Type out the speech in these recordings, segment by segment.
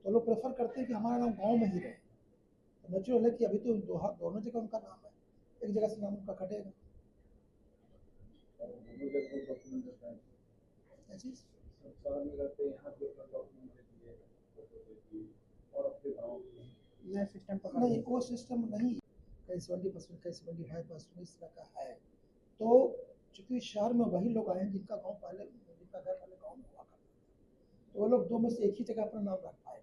तो लोग प्रेफर करते हैं कि हमारा नाम गाँव में ही रहे। तो नेचुरल है कि अभी तो दोनों जगह उनका नाम है, एक जगह से नाम उनका कटेगा। क्या चीज़? नया सिस्टम नहीं, वो सिस्टम नहीं, कहीं 70%, कहीं 75% इस तरह का है। तो चूंकि शहर में वही लोग आए हैं जिनका गांव पहले, जिनका घर पहले गांव में हुआ करता था, तो वो लोग दो में से एक ही जगह अपना नाम रख पाए।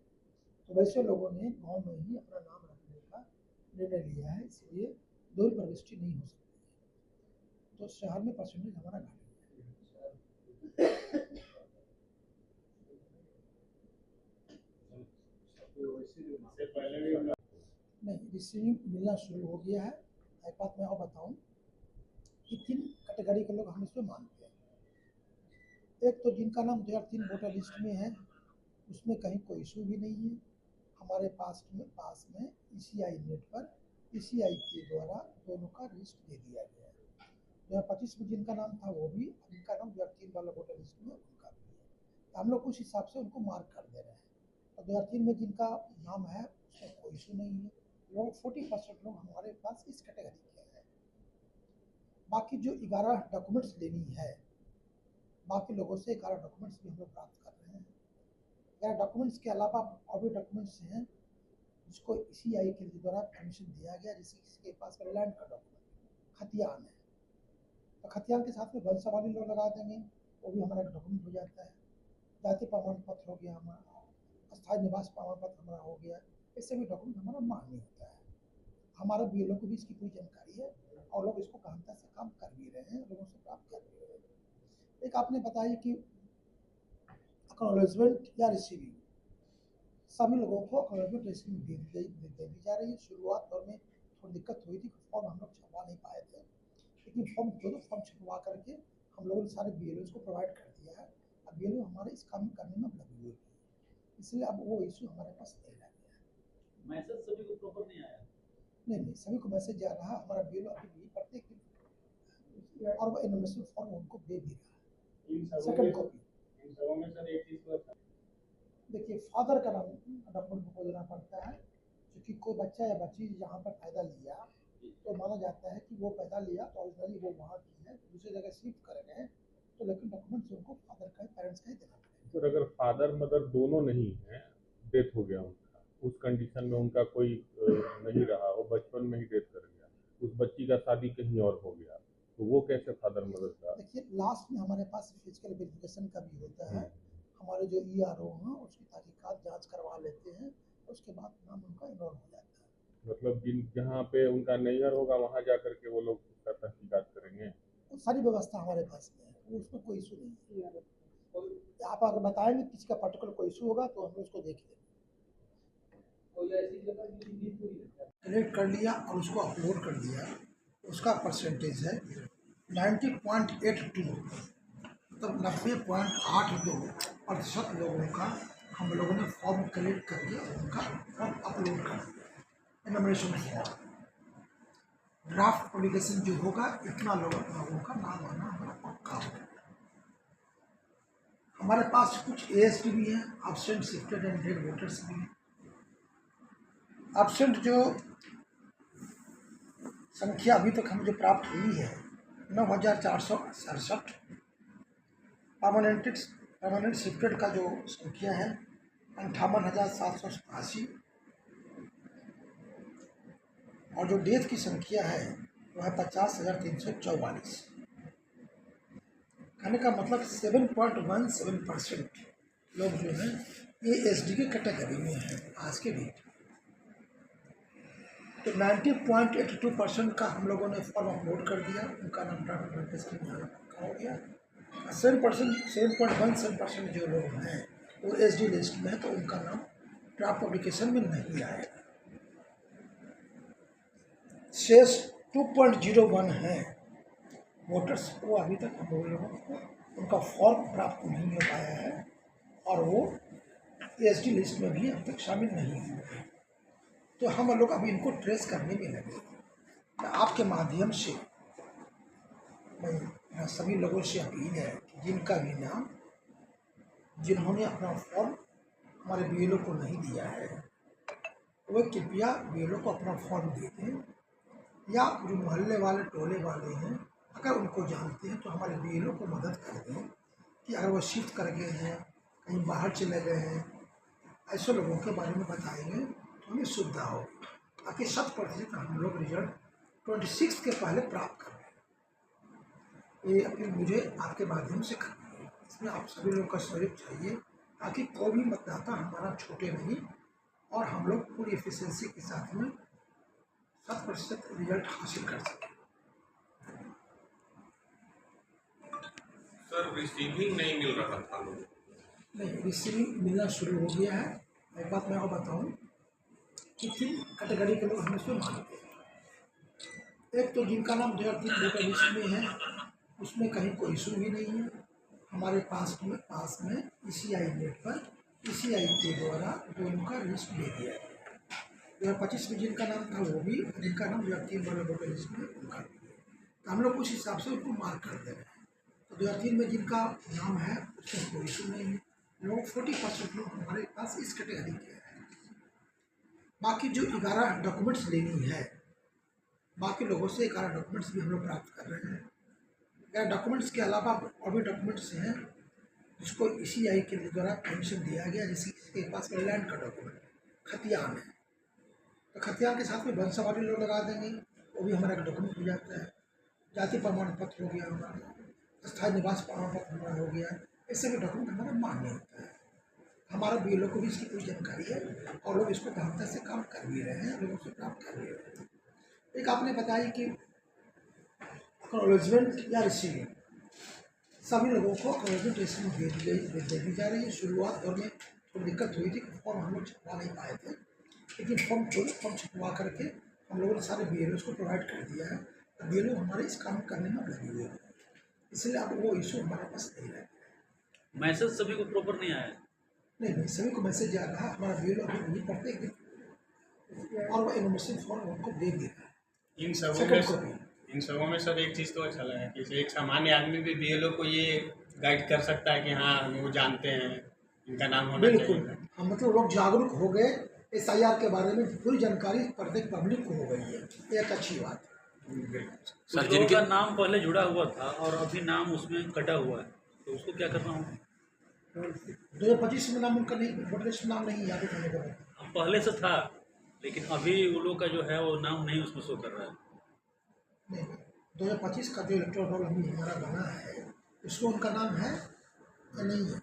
तो वैसे लोगों ने गांव में ही अपना नाम रखने का निर्णय लिया है, इसलिए दो प्रविष्टि नहीं हो सकती। तो शहर में परसेंटेज हमारा घट नहीं, रिसीविंग मिलना शुरू हो गया है। एक बात मैं और बताऊं कि 3 कैटेगरी के लोग हम इसमें मानते हैं। एक तो जिनका नाम 2003 वोटर लिस्ट में है, उसमें कहीं कोई इशू भी नहीं है। हमारे पास में ECI नेट पर ECI के द्वारा दोनों का लिस्ट दे दिया गया है। 2025 में जिनका नाम था वो भी, जिनका नाम 2003 वाला वोटर लिस्ट में उनका भी है। तो हम लोग उस हिसाब से उनको मार्क कर दे रहे हैं। और 2003 में जिनका नाम है उसमें कोई इशू नहीं है। लोग 40% लोग हमारे पास इस कैटेगरी के हैं। बाकी जो 11 डॉक्यूमेंट्स लेनी है, बाकी लोगों से 11 डॉक्यूमेंट्स भी हम लोग प्राप्त कर रहे हैं। 11 डॉक्यूमेंट्स के अलावा और भी डॉक्यूमेंट्स हैं जिसको ECI के द्वारा परमिशन दिया गया, जैसे किसी के पास लैंड का डॉक्यूमेंट, खतियान है, तो खतियान के साथ में वंशावली लोग लगा देंगे, वो भी हमारा डॉक्यूमेंट हो जाता है। जाति प्रमाण पत्र हो गया हमारा, अस्थायी निवास प्रमाण पत्र हमारा हो गया, इससे भी डॉक्यूमेंट हमारा मान्य होता है। हमारे BLO को भी इसकी पूरी जानकारी है और लोग इसको गहनता से काम कर भी रहे हैं, लोगों से प्राप्त कर भी रहे हैं। एक आपने बताया कि एक्नॉलेजमेंट या रिसीविंग, सभी लोगों को एक्नॉलेजमेंट रिसीविंग दे दी जा रही है। शुरुआत दौर में थोड़ी दिक्कत हुई थी, फॉर्म हम लोग छपवा नहीं पाए थे, लेकिन फॉर्म छपवा करके हम लोगों ने सारे BLOs को प्रोवाइड कर दिया है। अब BLO हमारे इस काम करने में लगी हुई है, इसलिए अब वो इशू हमारे पास नहीं रह गया। मैसेज सभी को प्रॉपर नहीं आया? नहीं, सभी को मैसेज जा रहा है। हमारा BLO अभी भी प्रत्येक दिन और वो इनफॉर्मेशन फॉर्म उनको दे भी रहा है, सेकंड कॉपी। इन सबों में सर एक चीज को देखिए, फादर का नाम डॉक्यूमेंट को देना पड़ता है, क्योंकि कोई बच्चा या बच्ची यहाँ पर पैदा लिया तो माना जाता है कि वो पैदा लिया तो ऑरिजिनली वो वहाँ की है, दूसरी जगह शिफ्ट कर गए, तो लेकिन डॉक्यूमेंट्स उनको फादर का, पेरेंट्स का ही देना पड़ेगा। सर अगर फादर मदर दोनों नहीं है, डेथ हो गया उनका, उस कंडीशन में उनका कोई नहीं रहा, वो बचपन में ही डेथ कर गया, उस बच्ची का शादी कहीं और हो गया, तो वो कैसे फादर मदर का? देखिए, लास्ट में हमारे पास फिजिकल वेरिफिकेशन का भी होता है। हमारे जो ERO हैं उसकी तहकीकात जांच करवा लेते हैं, उसके बाद नाम उनका इनरोल हो जाता है। मतलब जहाँ पे उनका नैहर होगा वहाँ जा करके वो लोग उसका तहकीकात करेंगे? तो सारी व्यवस्था हमारे पास में है, उसमें कोई इशू नहीं है। आप अगर बताएंगे किसी का पर्टिकुलर कोई इशू होगा तो हम उसको देख लेंगे। कलेक्ट कर लिया और उसको अपलोड कर दिया, उसका परसेंटेज है 90.82, मतलब 90.82% लोगों का हम लोगों ने फॉर्म कलेक्ट करके उनका फॉर्म अपलोड कर दिया। एनमरेशन फॉर्म ड्राफ्ट पब्लिकेशन जो होगा, इतना लोगों का नाम आना हमारा पक्का होगा। हमारे पास कुछ ASD भी हैं, absent shifted and dead voters भी हैं। एब्सेंट जो संख्या अभी तक हमें जो प्राप्त हुई है 9467, परमानेंट शिफ्टेड का जो संख्या है 58,787, और जो डेथ की संख्या है वह है 50,344। कहने का मतलब 7.17% लोग जो हैं ASD की कैटेगरी में हैं आज के डेट। तो 90.82% का हम लोगों ने फॉर्म अपलोड कर दिया, उनका नाम ड्राफ्ट में रखा हो गया। 7.17% जो लोग हैं वो SD लिस्ट में है, तो उनका नाम ड्राफ्ट पब्लिकेशन में नहीं आएगा। शेष 2.01 हैं वोटर्स, वो अभी तक हम लोगों को उनका फॉर्म प्राप्त नहीं हो पाया है और वो SD लिस्ट में भी अब तक शामिल नहीं हुए हैं। तो हम लोग अभी इनको ट्रेस करने में लगे। तो आपके माध्यम से मैं सभी लोगों से अपील है कि जिनका भी नाम, जिन्होंने अपना फॉर्म हमारे बीएलओ को नहीं दिया है, वो कृपया बीएलओ को अपना फॉर्म दे दें, या जो मोहल्ले वाले टोले वाले हैं अगर उनको जानते हैं तो हमारे बीएलओ को मदद कर दें कि अगर वो शिफ्ट कर गए हैं, कहीं बाहर चले गए हैं, ऐसे लोगों के बारे में बताएंगे तो हमें सुविधा होगी, ताकि 100% हम लोग रिजल्ट 26 के पहले प्राप्त कर लें। ये अपील मुझे आपके माध्यम से करनी है। इसमें आप सभी लोगों का सहयोग चाहिए, ताकि कोई भी मतदाता हमारा छूटे नहीं और हम लोग पूरी एफिशिएंसी के साथ में 100% रिजल्ट हासिल कर सकें। सर रिसीविंग नहीं मिल रहा था लोगों को। नहीं, रिसीविंग मिलना शुरू हो गया है। एक बात मैं और बताऊं कि 3 कैटेगरी के लोग हम इसमें मानते हैं। एक तो जिनका नाम 2003 वोटर लिस्ट में है, उसमें कहीं कोई इशू भी नहीं है। हमारे पास में ECI नेट पर ECI के द्वारा दोनों का लिस्ट दे दिया है। 2025 में जिनका नाम था वो भी, जिनका नाम 2003 वाले वोटर लिस्ट में उनका भी है। तो हम लोग उस हिसाब से उनको मार्क कर दे रहे हैं। तो 2003 में जिनका नाम है उसमें कोई इशू नहीं है। लोग 40% लोग हमारे पास इस कैटेगरी के हैं। बाकी जो 11 डॉक्यूमेंट्स लेनी है, बाकी लोगों से 11 डॉक्यूमेंट्स भी हम लोग प्राप्त कर रहे हैं। 11 डॉक्यूमेंट्स के अलावा और भी डॉक्यूमेंट्स हैं जिसको ECI के द्वारा परमिशन दिया गया, जिसके पास में लैंड का डॉक्यूमेंट खतियान है, तो खतियान के साथ में वंशावली लोग लगा देंगे, वो भी हमारा एक डॉक्यूमेंट हो जाता है। जाति प्रमाण पत्र हो गया हमारा, स्थायी निवास प्रमाण पत्र हमारा हो गया, इस सभी डॉक्यूमेंट हमारा मान्य होता है। हमारा बीएलओ को भी इसकी पूरी जानकारी है और लोग इसको गहनता से काम कर भी रहे हैं, लोगों से प्राप्त कर भी रहे हैं। एक आपने बताया कि एक्नॉलेजमेंट या रिसीविंग, सभी लोगों को एक्नॉलेजमेंट रिसीविंग दे दी जा रही है। शुरुआत दौर में थोड़ी दिक्कत हुई थी कि फॉर्म हम लोग छपवा नहीं पाए थे, लेकिन फॉर्म छपवा करके हम लोगों ने सारे बीएलओ को प्रोवाइड कर दिया है। बीएलओ हमारे इस काम करने में लगे हुए हैं, इसलिए अब वो इशू हमारे पास नहीं रहे। मैसेज सभी को प्रॉपर नहीं आया। नहीं, सभी को मैसेज जा रहा है। हमारा बीएलओ अभी नहीं पढ़ते और वो इनोवेशन फॉर्म उनको दे रहा है। इन सबों में सर एक चीज़ तो अच्छा लगा कि एक सामान्य आदमी भी बीएलओ को ये गाइड कर सकता है कि हाँ वो जानते हैं इनका नाम होना बिल्कुल, चाहिए। हम मतलब लोग जागरूक हो गए, SIR के बारे में पूरी जानकारी प्रत्येक पब्लिक को हो गई है, ये एक अच्छी बात है। सर जिनका नाम पहले जुड़ा हुआ था और अभी नाम उसमें कटा हुआ है, तो उसको क्या करना होगा? 2025 में नाम उनका नहीं, वोटर लिस्ट में नाम नहीं याद करने का बाद। पहले से था, लेकिन अभी वो लोग का जो है वो नाम नहीं उसमें शो कर रहा है। नहीं, 2025 का जो इलेक्टोरल रोल हमारा बना है उसमें उनका नाम है या नहीं है?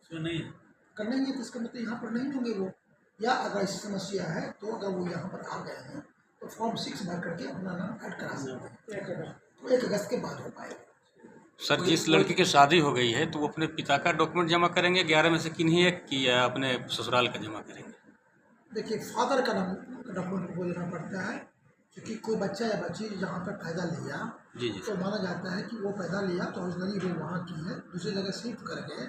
उसमें नहीं है। अगर नहीं है तो इसका मतलब यहाँ पर नहीं होंगे वो, या अगर ऐसी समस्या है तो अगर वो यहाँ पर आ गए हैं तो फॉर्म 6 भर करके अपना नाम ऐड करा सकते हैं, तो 1 अगस्त के बाद हो पाएगा। सर जिस लड़की की शादी हो गई है तो वो अपने पिता का डॉक्यूमेंट जमा करेंगे 11 में से किन्हीं एक की, या अपने ससुराल का जमा करेंगे? देखिए, फादर का नाम डॉक्यूमेंट को देना पड़ता है, क्योंकि कोई बच्चा या बच्ची जहाँ पर पैदा लिया जी तो माना जाता है कि वो पैदा लिया तो ओरिजिनली वो वहाँ की है, दूसरी जगह शिफ्ट कर गए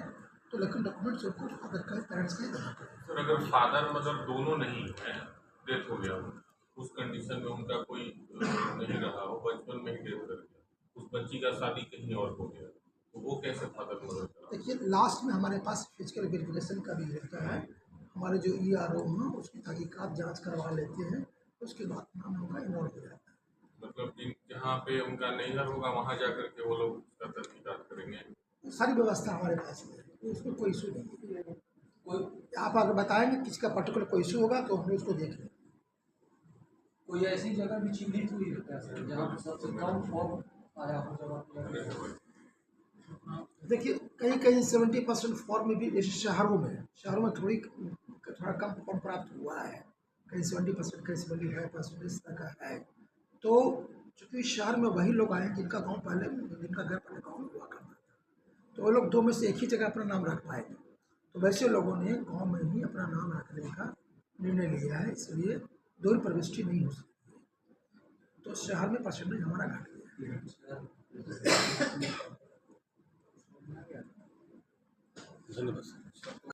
तो लेकिन डॉक्यूमेंट्स उनको फादर का पेरेंट्स का ही देना पड़ेगा। सर अगर फादर मदर दोनों नहीं है, डेथ हो गया उस कंडीशन में उनका कोई नहीं रहा, वो बचपन में ही डेथ कर गया, उस बच्ची का शादी कहीं और हो गया, तो वो कैसे फादर मदर करा? देखिए, लास्ट में हमारे पास फिजिकल वेरिफिकेशन का भी रहता है, हमारे जो ERO हैं उसकी तहकीकात जांच करवा लेते हैं, उसके बाद नाम उनका इन्वॉल्व हो जाता है। मतलब जहाँ पे उनका नैहर होगा वहाँ जा करके वो लोग उसका तहकीकात करेंगे। सारी व्यवस्था हमारे पास में है, तो उसमें कोई इशू नहीं है। कोई आप अगर बताएंगे किसका पर्टिकुलर कोई इशू होगा तो हम लोग उसको देख लेंगे। कोई ऐसी जगह भी चिन्हित हुई है सर जहाँ पर सबसे कम फॉर्म आया हो जमा? देखिए, कहीं कहीं 70% फॉर्म में भी, जैसे शहरों में थोड़ा कम फॉर्म प्राप्त हुआ है, कहीं 70%, कहीं 75% इस तरह का है। तो चूँकि शहर में वही लोग आए जिनका घर पहले गाँव में हुआ करता था, तो वो लोग 2 में से एक ही जगह अपना नाम रख पाएंगे, तो वैसे लोगों ने गाँव में ही अपना नाम रखने का निर्णय लिया है, इसलिए 2 प्रविष्टि नहीं हो सकती है, तो शहर में परसेंटेज हमारा घट गया। धन्यवाद।